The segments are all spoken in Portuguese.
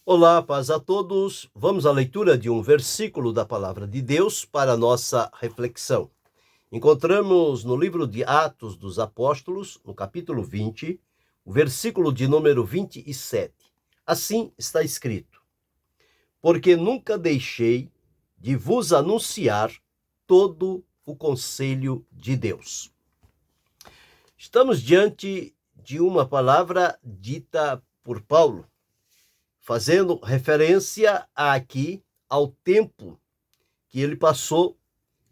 Olá, paz a todos. Vamos à leitura de um versículo da Palavra de Deus para a nossa reflexão. Encontramos no livro de Atos dos Apóstolos, no capítulo 20, o versículo de número 27. Assim está escrito: Porque nunca deixei de vos anunciar todo o conselho de Deus. Estamos diante de uma palavra dita por Paulo, fazendo referência aqui ao tempo que ele passou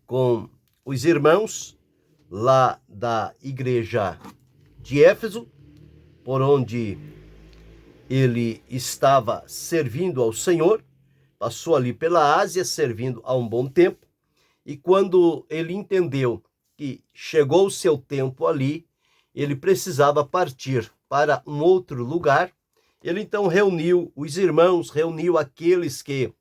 com os irmãos lá da igreja de Éfeso, por onde ele estava servindo ao Senhor. Passou ali pela Ásia, servindo há um bom tempo, e quando ele entendeu que chegou o seu tempo ali, ele precisava partir para um outro lugar. Ele então reuniu os irmãos, reuniu aqueles que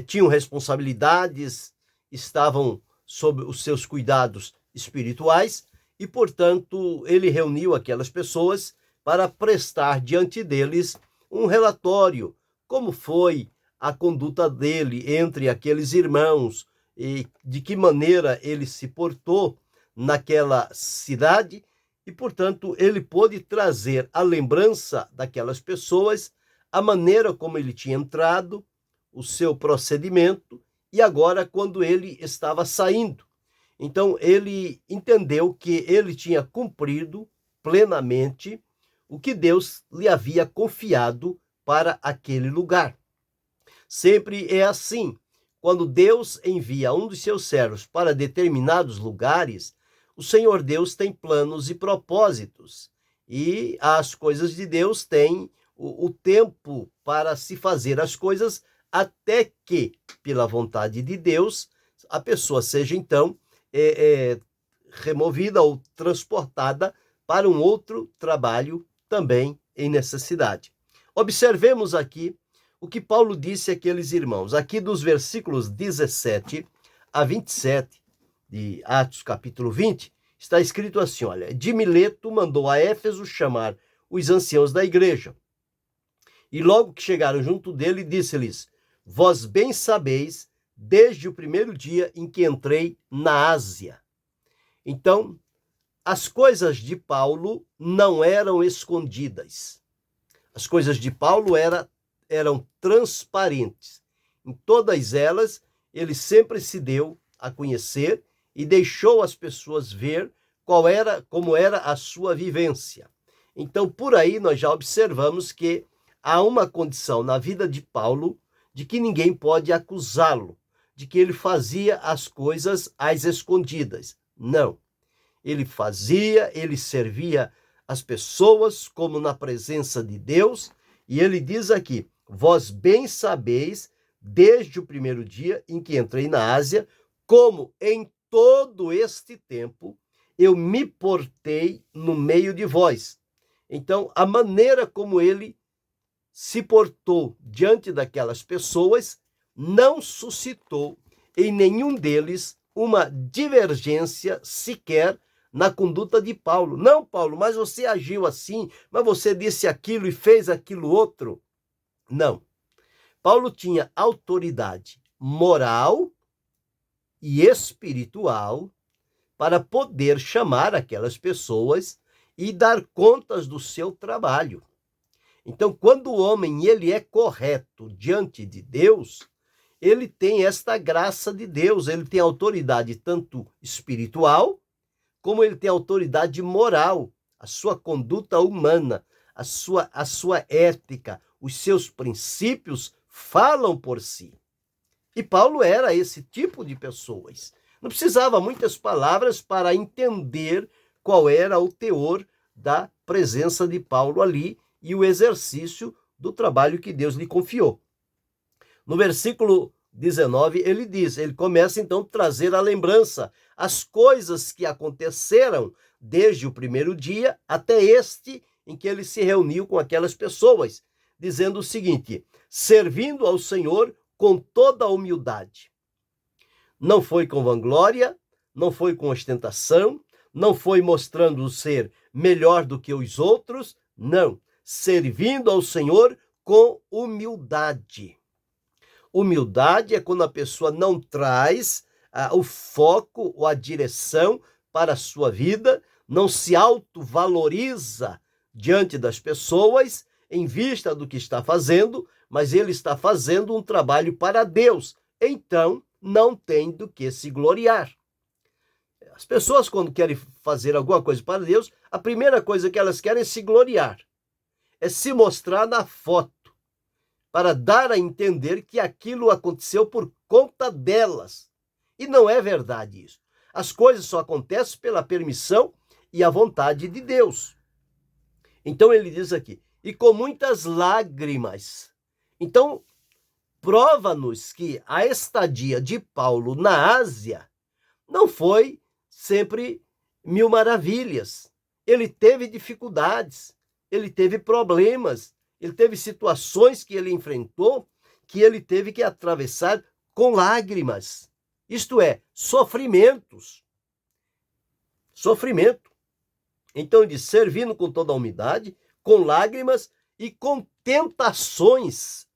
tinham responsabilidades, estavam sob os seus cuidados espirituais, e, portanto, ele reuniu aquelas pessoas para prestar diante deles um relatório, como foi a conduta dele entre aqueles irmãos, e de que maneira ele se portou naquela cidade. E, portanto, ele pôde trazer a lembrança daquelas pessoas, a maneira como ele tinha entrado, o seu procedimento, e agora quando ele estava saindo. Então, ele entendeu que ele tinha cumprido plenamente o que Deus lhe havia confiado para aquele lugar. Sempre é assim. Quando Deus envia um dos seus servos para determinados lugares, o Senhor Deus tem planos e propósitos, e as coisas de Deus têm o tempo para se fazer as coisas, até que, pela vontade de Deus, a pessoa seja então removida ou transportada para um outro trabalho também em necessidade. Observemos aqui o que Paulo disse àqueles irmãos, aqui dos versículos 17 a 27, de Atos capítulo 20, está escrito assim, olha: De Mileto mandou a Éfeso chamar os anciãos da igreja. E logo que chegaram junto dele, disse-lhes: Vós bem sabeis, desde o primeiro dia em que entrei na Ásia. Então, as coisas de Paulo não eram escondidas. As coisas de Paulo eram transparentes. Em todas elas, ele sempre se deu a conhecer e deixou as pessoas ver como era a sua vivência. Então, por aí nós já observamos que há uma condição na vida de Paulo de que ninguém pode acusá-lo, de que ele fazia as coisas às escondidas. Não. Ele fazia, ele servia as pessoas como na presença de Deus, e ele diz aqui: Vós bem sabeis, desde o primeiro dia em que entrei na Ásia, como em todo este tempo eu me portei no meio de vós. Então, a maneira como ele se portou diante daquelas pessoas não suscitou em nenhum deles uma divergência sequer na conduta de Paulo. Não, Paulo, mas você agiu assim, mas você disse aquilo e fez aquilo outro. Não. Paulo tinha autoridade moral e espiritual para poder chamar aquelas pessoas e dar contas do seu trabalho. Então, quando o homem ele é correto diante de Deus, ele tem esta graça de Deus, ele tem autoridade tanto espiritual, como ele tem autoridade moral, a sua conduta humana, a sua ética, os seus princípios falam por si. E Paulo era esse tipo de pessoas. Não precisava muitas palavras para entender qual era o teor da presença de Paulo ali e o exercício do trabalho que Deus lhe confiou. No versículo 19, ele começa então a trazer à lembrança as coisas que aconteceram desde o primeiro dia até este em que ele se reuniu com aquelas pessoas, dizendo o seguinte: servindo ao Senhor com toda a humildade. Não foi com vanglória, não foi com ostentação, não foi mostrando ser melhor do que os outros, não. Servindo ao Senhor com humildade. Humildade é quando a pessoa não traz o foco ou a direção para a sua vida, não se autovaloriza diante das pessoas em vista do que está fazendo, mas ele está fazendo um trabalho para Deus. Então, não tem do que se gloriar. As pessoas, quando querem fazer alguma coisa para Deus, a primeira coisa que elas querem é se gloriar, é se mostrar na foto, para dar a entender que aquilo aconteceu por conta delas. E não é verdade isso. As coisas só acontecem pela permissão e a vontade de Deus. Então ele diz aqui, e com muitas lágrimas. Então, prova-nos que a estadia de Paulo na Ásia não foi sempre mil maravilhas. Ele teve dificuldades, ele teve problemas, ele teve situações que ele enfrentou, que ele teve que atravessar com lágrimas. Isto é, sofrimentos. Sofrimento. Então, ele diz, servindo com toda a humildade, com lágrimas e com tentações.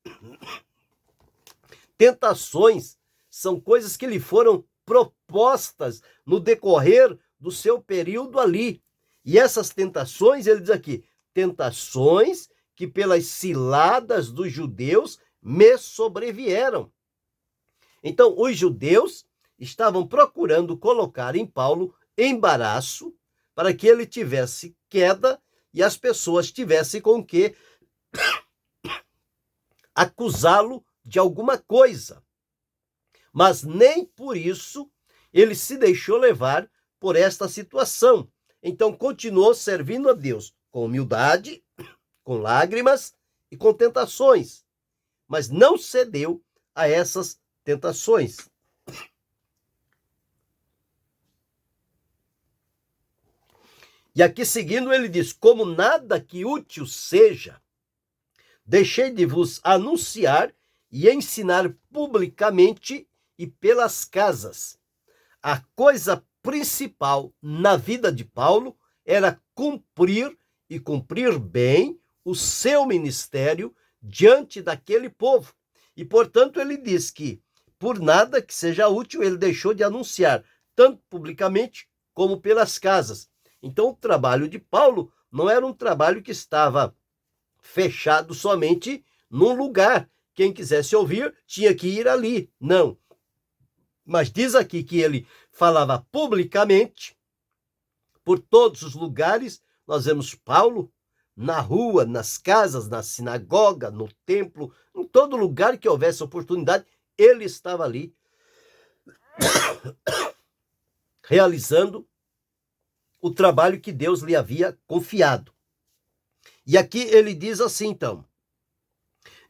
Tentações são coisas que lhe foram propostas no decorrer do seu período ali. E essas tentações, ele diz aqui, tentações que pelas ciladas dos judeus me sobrevieram. Então, os judeus estavam procurando colocar em Paulo embaraço para que ele tivesse queda e as pessoas tivessem com que acusá-lo de alguma coisa. Mas nem por isso ele se deixou levar por esta situação. Então, continuou servindo a Deus com humildade, com lágrimas e com tentações, mas não cedeu a essas tentações. E aqui seguindo ele diz, como nada que útil seja, deixei de vos anunciar e ensinar publicamente e pelas casas. A coisa principal na vida de Paulo era cumprir e cumprir bem o seu ministério diante daquele povo. E, portanto, ele diz que, por nada que seja útil, ele deixou de anunciar, tanto publicamente como pelas casas. Então, o trabalho de Paulo não era um trabalho que estava fechado somente num lugar. Quem quisesse ouvir tinha que ir ali. Não. Mas diz aqui que ele falava publicamente, por todos os lugares. Nós vemos Paulo na rua, nas casas, na sinagoga, no templo, em todo lugar que houvesse oportunidade, ele estava ali realizando o trabalho que Deus lhe havia confiado. E aqui ele diz assim, então,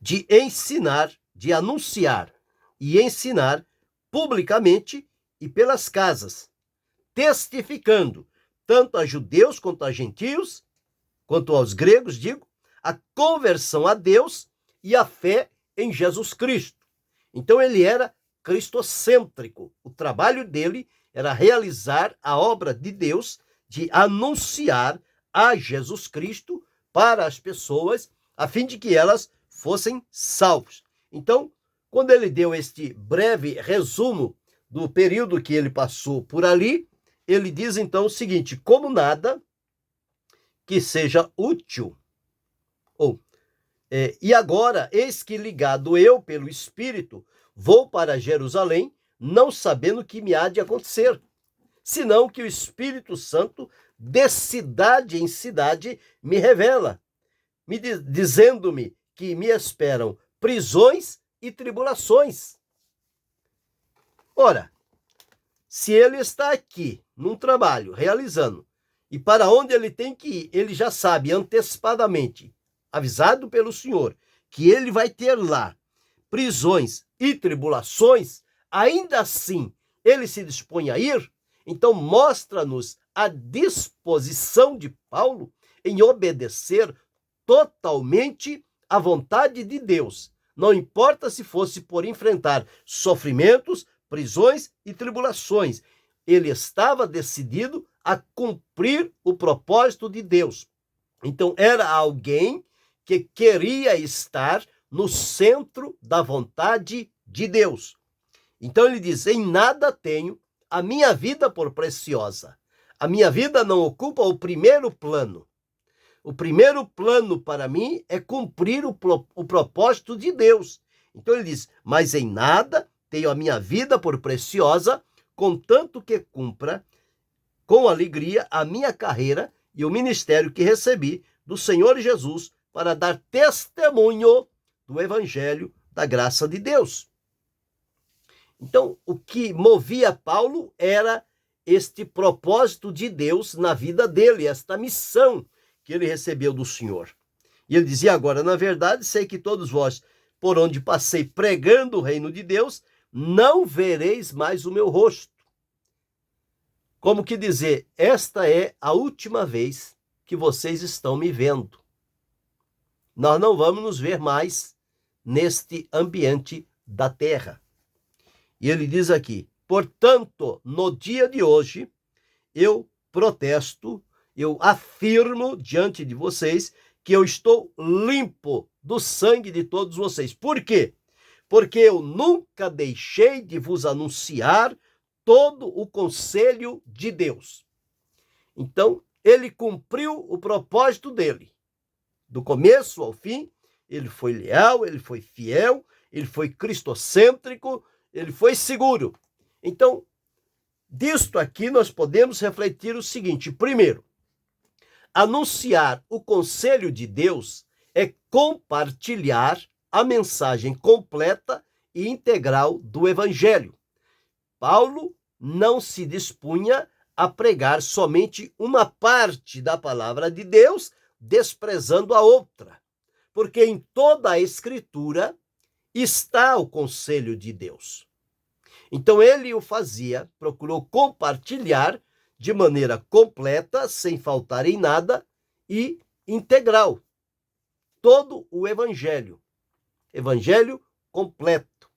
de ensinar, de anunciar e ensinar publicamente e pelas casas, testificando tanto a judeus quanto a gentios, quanto aos gregos, digo, a conversão a Deus e a fé em Jesus Cristo. Então ele era cristocêntrico. O trabalho dele era realizar a obra de Deus, de anunciar a Jesus Cristo para as pessoas, a fim de que elas fossem salvos. Então, quando ele deu este breve resumo do período que ele passou por ali, ele diz então o seguinte, como nada que seja útil. E agora, eis que ligado eu pelo Espírito, vou para Jerusalém, não sabendo o que me há de acontecer, senão que o Espírito Santo, de cidade em cidade, me revela, dizendo-me que me esperam prisões e tribulações. Ora, se ele está aqui, num trabalho, realizando, e para onde ele tem que ir, ele já sabe antecipadamente, avisado pelo Senhor, que ele vai ter lá prisões e tribulações, ainda assim ele se dispõe a ir, então mostra-nos a disposição de Paulo em obedecer totalmente à vontade de Deus. Não importa se fosse por enfrentar sofrimentos, prisões e tribulações. Ele estava decidido a cumprir o propósito de Deus. Então, era alguém que queria estar no centro da vontade de Deus. Então ele diz: em nada tenho a minha vida por preciosa. A minha vida não ocupa o primeiro plano. O primeiro plano para mim é cumprir o propósito de Deus. Então ele diz: mas em nada tenho a minha vida por preciosa, contanto que cumpra com alegria a minha carreira e o ministério que recebi do Senhor Jesus para dar testemunho do evangelho da graça de Deus. Então, o que movia Paulo era este propósito de Deus na vida dele, esta missão que ele recebeu do Senhor. E ele dizia: agora, na verdade, sei que todos vós, por onde passei pregando o reino de Deus, não vereis mais o meu rosto. Como que dizer, esta é a última vez que vocês estão me vendo. Nós não vamos nos ver mais neste ambiente da terra. E ele diz aqui: portanto, no dia de hoje, eu protesto, eu afirmo diante de vocês que eu estou limpo do sangue de todos vocês. Por quê? Porque eu nunca deixei de vos anunciar todo o conselho de Deus. Então, ele cumpriu o propósito dele. Do começo ao fim, ele foi leal, ele foi fiel, ele foi cristocêntrico, ele foi seguro. Então, disto aqui nós podemos refletir o seguinte: primeiro, anunciar o conselho de Deus é compartilhar a mensagem completa e integral do evangelho. Paulo não se dispunha a pregar somente uma parte da palavra de Deus, desprezando a outra, porque em toda a Escritura está o conselho de Deus. Então ele o fazia, procurou compartilhar de maneira completa, sem faltar em nada, e integral todo o evangelho completo.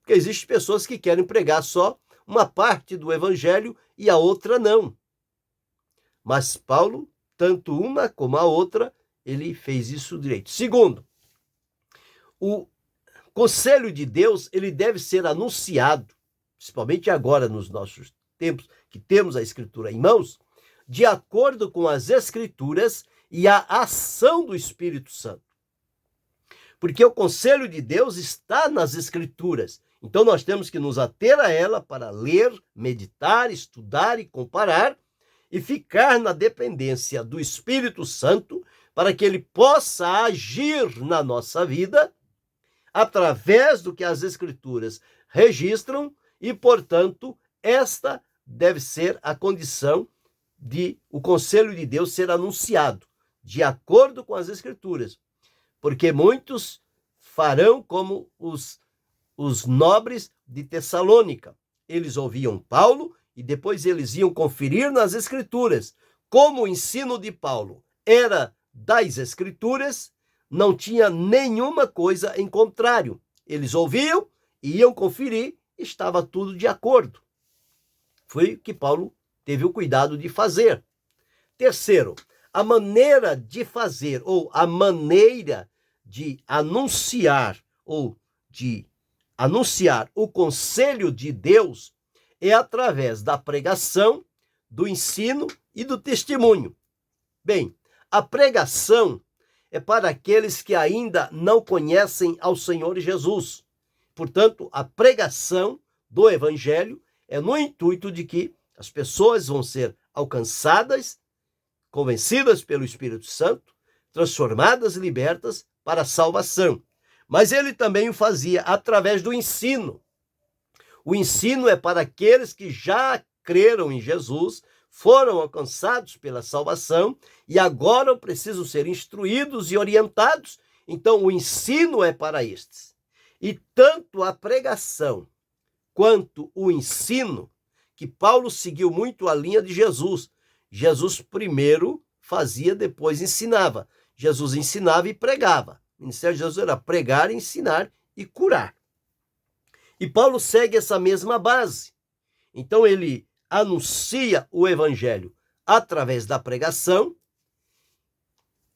Porque existem pessoas que querem pregar só uma parte do evangelho e a outra não. Mas Paulo, tanto uma como a outra, ele fez isso direito. Segundo, o conselho de Deus, ele deve ser anunciado, principalmente agora nos nossos tempos, que temos a Escritura em mãos, de acordo com as Escrituras e a ação do Espírito Santo. Porque o conselho de Deus está nas Escrituras. Então nós temos que nos ater a ela para ler, meditar, estudar e comparar e ficar na dependência do Espírito Santo para que ele possa agir na nossa vida através do que as Escrituras registram e, portanto, esta deve ser a condição de o conselho de Deus ser anunciado de acordo com as Escrituras. Porque muitos farão como os nobres de Tessalônica. Eles ouviam Paulo e depois eles iam conferir nas Escrituras. Como o ensino de Paulo era das Escrituras, não tinha nenhuma coisa em contrário. Eles ouviam, iam conferir, estava tudo de acordo. Foi o que Paulo teve o cuidado de fazer. Terceiro, a maneira de fazer, ou a maneira de anunciar, ou de anunciar o conselho de Deus é através da pregação, do ensino e do testemunho. Bem, a pregação é para aqueles que ainda não conhecem ao Senhor Jesus. Portanto, a pregação do Evangelho é no intuito de que as pessoas vão ser alcançadas, convencidas pelo Espírito Santo, transformadas e libertas para a salvação. Mas ele também o fazia através do ensino. O ensino é para aqueles que já creram em Jesus, foram alcançados pela salvação e agora precisam ser instruídos e orientados. Então, o ensino é para estes. E tanto a pregação quanto o ensino, que Paulo seguiu muito a linha de Jesus. Jesus primeiro fazia, depois ensinava. Jesus ensinava e pregava. O ministério de Jesus era pregar, ensinar e curar. E Paulo segue essa mesma base. Então ele anuncia o evangelho através da pregação,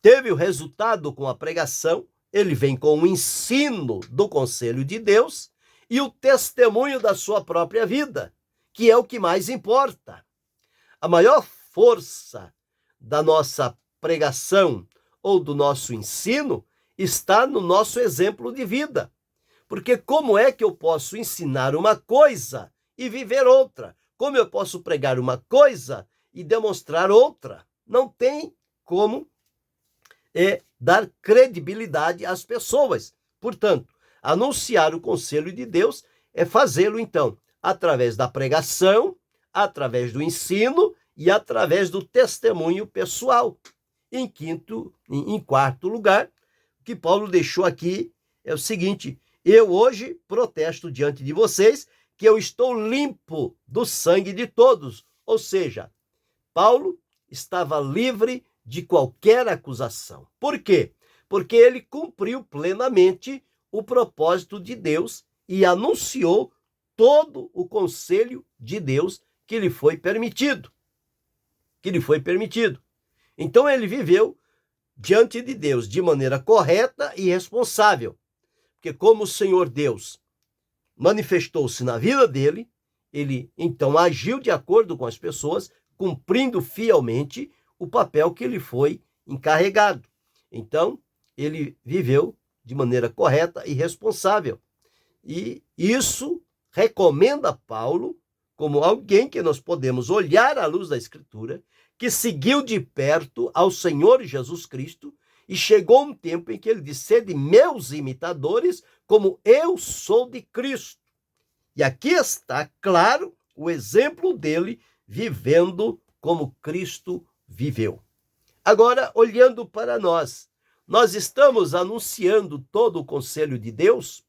teve o resultado com a pregação, ele vem com o ensino do conselho de Deus e o testemunho da sua própria vida, que é o que mais importa. A maior força da nossa pregação ou do nosso ensino está no nosso exemplo de vida. Porque como é que eu posso ensinar uma coisa e viver outra? Como eu posso pregar uma coisa e demonstrar outra? Não tem como dar credibilidade às pessoas. Portanto, anunciar o conselho de Deus é fazê-lo, então, através da pregação, através do ensino e através do testemunho pessoal. Em quarto lugar, o que Paulo deixou aqui é o seguinte: eu hoje protesto diante de vocês que eu estou limpo do sangue de todos. Ou seja, Paulo estava livre de qualquer acusação. Por quê? Porque ele cumpriu plenamente o propósito de Deus e anunciou todo o conselho de Deus que lhe foi permitido. Então ele viveu diante de Deus de maneira correta e responsável. Porque como o Senhor Deus manifestou-se na vida dele, ele então agiu de acordo com as pessoas, cumprindo fielmente o papel que lhe foi encarregado. Então, ele viveu de maneira correta e responsável. E isso recomenda Paulo como alguém que nós podemos olhar à luz da Escritura, que seguiu de perto ao Senhor Jesus Cristo, e chegou um tempo em que ele disse: sede meus imitadores, como eu sou de Cristo. E aqui está claro o exemplo dele vivendo como Cristo viveu. Agora, olhando para nós estamos anunciando todo o conselho de Deus?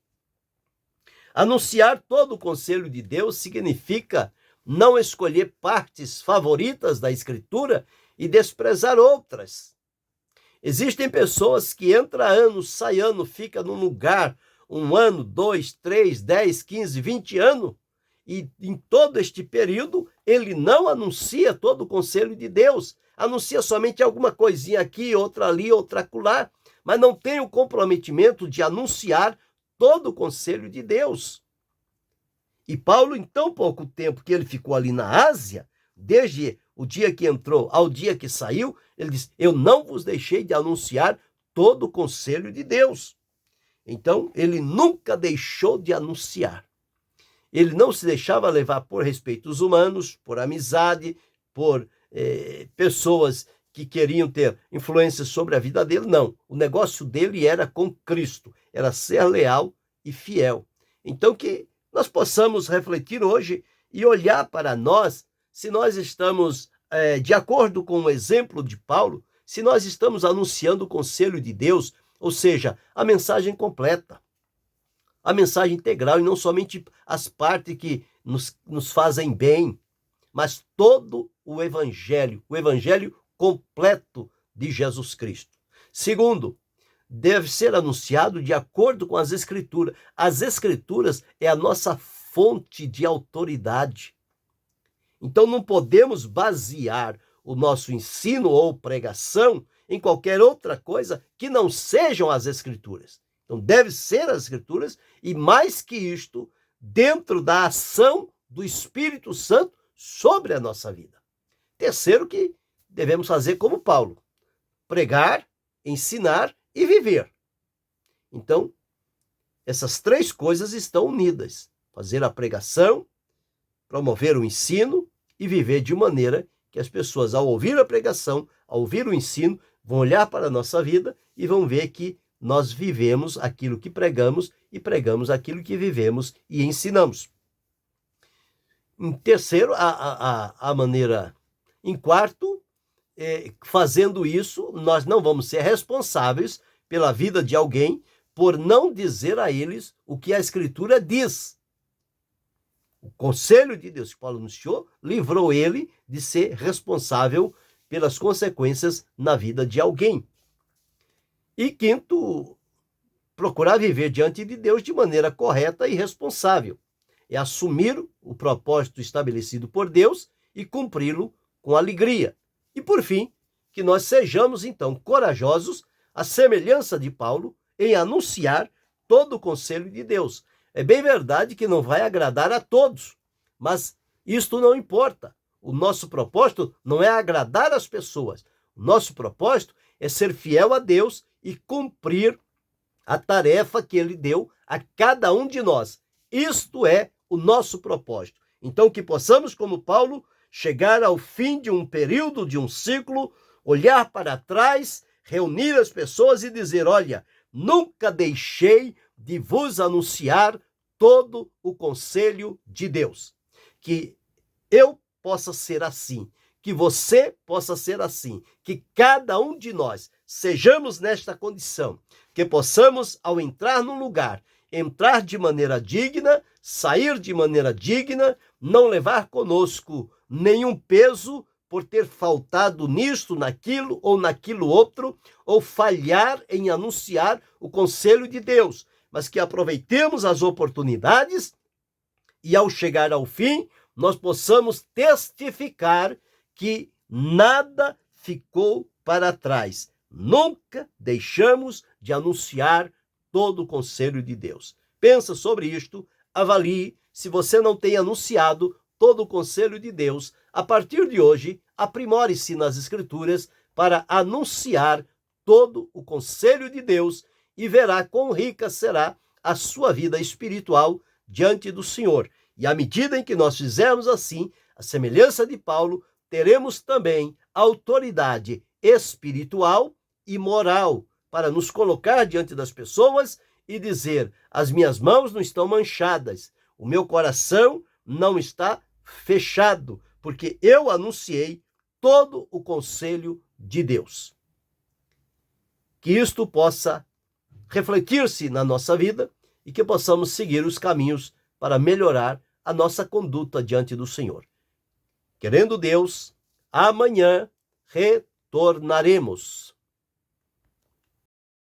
Anunciar todo o conselho de Deus significa não escolher partes favoritas da Escritura e desprezar outras. Existem pessoas que entra ano, sai ano, fica num lugar 1 ano, 2, 3, 10, 15, 20 anos, e em todo este período ele não anuncia todo o conselho de Deus, anuncia somente alguma coisinha aqui, outra ali, outra acolá, mas não tem o comprometimento de anunciar todo o conselho de Deus. E Paulo, em tão pouco tempo que ele ficou ali na Ásia, desde o dia que entrou ao dia que saiu, ele diz: eu não vos deixei de anunciar todo o conselho de Deus. Então, ele nunca deixou de anunciar. Ele não se deixava levar por respeitos humanos, por amizade, por pessoas que queriam ter influência sobre a vida dele. Não, o negócio dele era com Cristo, era ser leal e fiel. Então, que nós possamos refletir hoje e olhar para nós, se nós estamos de acordo com o exemplo de Paulo, se nós estamos anunciando o conselho de Deus, ou seja, a mensagem completa, a mensagem integral, e não somente as partes que nos fazem bem, mas todo o evangelho completo de Jesus Cristo. Segundo, deve ser anunciado de acordo com as Escrituras. As Escrituras é a nossa fonte de autoridade. Então não podemos basear o nosso ensino ou pregação em qualquer outra coisa que não sejam as Escrituras. Então deve ser as Escrituras, e mais que isto, dentro da ação do Espírito Santo sobre a nossa vida. Terceiro, que devemos fazer como Paulo: pregar, ensinar e viver. Então, essas três coisas estão unidas: fazer a pregação, promover o ensino e viver de maneira que as pessoas, ao ouvir a pregação, ao ouvir o ensino, vão olhar para a nossa vida e vão ver que nós vivemos aquilo que pregamos e pregamos aquilo que vivemos e ensinamos. Em terceiro, em quarto, fazendo isso, nós não vamos ser responsáveis pela vida de alguém por não dizer a eles o que a Escritura diz. O conselho de Deus que Paulo anunciou livrou ele de ser responsável pelas consequências na vida de alguém. E quinto, procurar viver diante de Deus de maneira correta e responsável. É assumir o propósito estabelecido por Deus e cumpri-lo com alegria. E por fim, que nós sejamos, então, corajosos, à semelhança de Paulo, em anunciar todo o conselho de Deus. É bem verdade que não vai agradar a todos, mas isto não importa. O nosso propósito não é agradar as pessoas. O nosso propósito é ser fiel a Deus e cumprir a tarefa que ele deu a cada um de nós. Isto é o nosso propósito. Então, que possamos, como Paulo, chegar ao fim de um período, de um ciclo, olhar para trás, reunir as pessoas e dizer: olha, nunca deixei de vos anunciar todo o conselho de Deus. Que eu possa ser assim, que você possa ser assim, que cada um de nós sejamos nesta condição, que possamos, ao entrar num lugar, entrar de maneira digna, sair de maneira digna, não levar conosco nenhum peso por ter faltado nisto, naquilo ou naquilo outro, ou falhar em anunciar o conselho de Deus, mas que aproveitemos as oportunidades e, ao chegar ao fim, nós possamos testificar que nada ficou para trás. Nunca deixamos de anunciar todo o conselho de Deus. Pensa sobre isto, avalie se você não tem anunciado todo o conselho de Deus. A partir de hoje, aprimore-se nas Escrituras para anunciar todo o conselho de Deus e verá quão rica será a sua vida espiritual diante do Senhor. E à medida em que nós fizermos assim, a semelhança de Paulo, teremos também autoridade espiritual e moral para nos colocar diante das pessoas e dizer: as minhas mãos não estão manchadas, o meu coração não está fechado, porque eu anunciei todo o conselho de Deus. Que isto possa refletir-se na nossa vida e que possamos seguir os caminhos para melhorar a nossa conduta diante do Senhor. Querendo Deus, amanhã retornaremos.